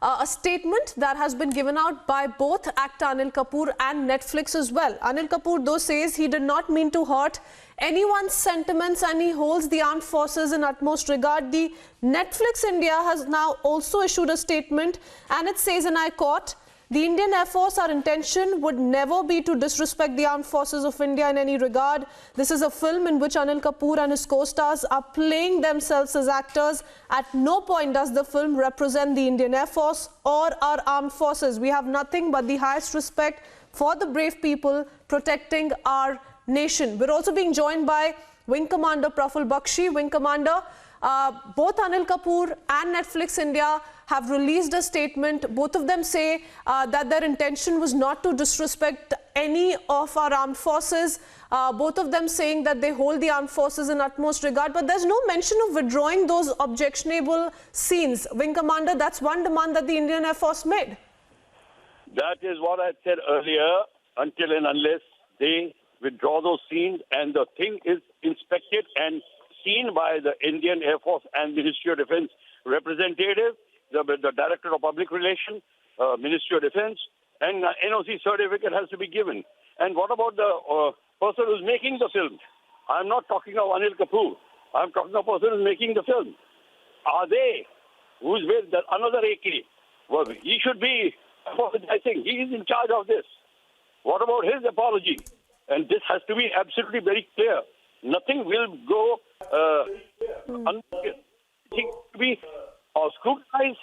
a statement that has been given out by both actor Anil Kapoor and Netflix as well. Anil Kapoor, though, says he did not mean to hurt anyone's sentiments and he holds the armed forces in utmost regard. The Netflix India has now also issued a statement, and it says, and I quote, "The Indian Air Force, our intention would never be to disrespect the armed forces of India in any regard. This is a film in which Anil Kapoor and his co-stars are playing themselves as actors. At no point does the film represent the Indian Air Force or our armed forces. We have nothing but the highest respect for the brave people protecting our nation." We're also being joined by Wing Commander Praful Bakshi. Wing Commander, both Anil Kapoor and Netflix India have released a statement. Both of them say that their intention was not to disrespect any of our armed forces. Both of them saying that they hold the armed forces in utmost regard. But there's no mention of withdrawing those objectionable scenes. Wing Commander, that's one demand that the Indian Air Force made. That is what I said earlier, until and unless they withdraw those scenes and the thing is inspected and seen by the Indian Air Force and Ministry of Defense representative, the Director of Public Relations, Ministry of Defense, and NOC certificate has to be given. And what about the person who's making the film? I'm not talking of Anil Kapoor. I'm talking of the person who's making the film. Are they? Who's with another AK? Well, he should be apologizing. He is in charge of this. What about his apology? And this has to be absolutely very clear. Nothing will go unnoticed. It should be scrutinized,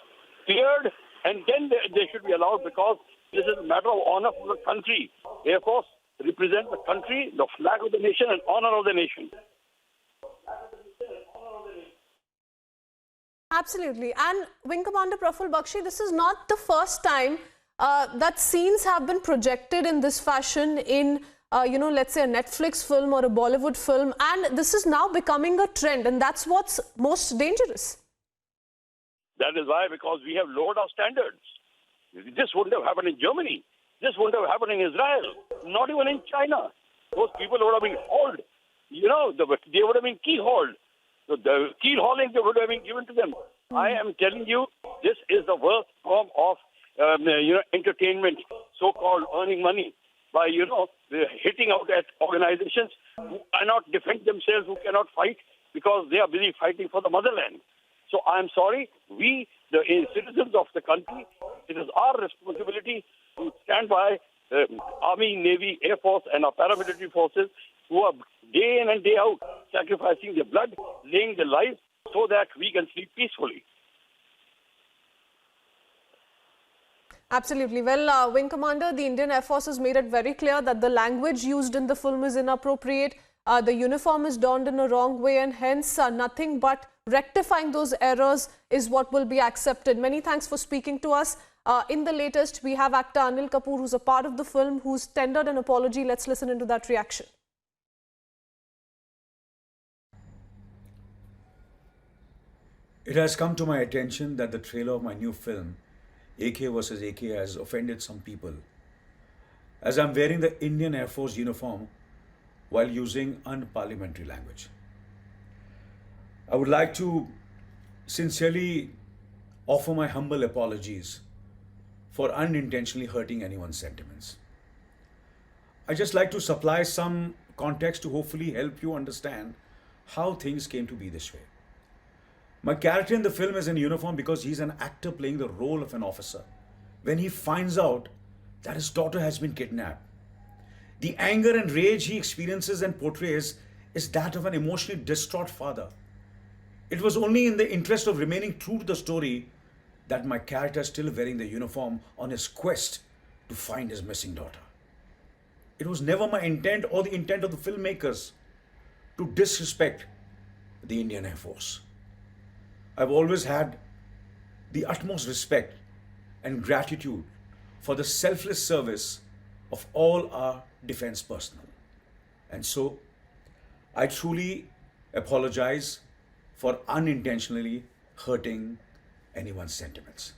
cleared, and then they should be allowed, because this is a matter of honor for the country. Air Force represents the country, the flag of the nation, and honor of the nation. Absolutely. And Wing Commander Praful Bakshi, this is not the first time that scenes have been projected in this fashion in let's say a Netflix film or a Bollywood film, and this is now becoming a trend, and that's what's most dangerous. That is why, because we have lowered our standards. This wouldn't have happened in Germany. This wouldn't have happened in Israel. Not even in China. Those people would have been hauled. They would have been key-hauled. So the key-hauling would have been given to them. I am telling you, this is the worst form of entertainment, so-called earning money by, hitting out at organizations who cannot defend themselves, who cannot fight because they are busy fighting for the motherland. So I'm sorry, we, the citizens of the country, it is our responsibility to stand by Army, Navy, Air Force and our paramilitary forces who are day in and day out sacrificing their blood, laying their lives so that we can sleep peacefully. Absolutely. Well, Wing Commander, the Indian Air Force has made it very clear that the language used in the film is inappropriate. The uniform is donned in a wrong way, and hence nothing but rectifying those errors is what will be accepted. Many thanks for speaking to us. In the latest, we have actor Anil Kapoor, who's a part of the film, who's tendered an apology. Let's listen into that reaction. It has come to my attention that the trailer of my new film, AK vs. AK, has offended some people, as I'm wearing the Indian Air Force uniform while using unparliamentary language. I would like to sincerely offer my humble apologies for unintentionally hurting anyone's sentiments. I'd just like to supply some context to hopefully help you understand how things came to be this way. My character in the film is in uniform because he's an actor playing the role of an officer when he finds out that his daughter has been kidnapped. The anger and rage he experiences and portrays is that of an emotionally distraught father. It was only in the interest of remaining true to the story that my character is still wearing the uniform on his quest to find his missing daughter. It was never my intent or the intent of the filmmakers to disrespect the Indian Air Force. I've always had the utmost respect and gratitude for the selfless service of all our defense personnel. And so, I truly apologize for unintentionally hurting anyone's sentiments.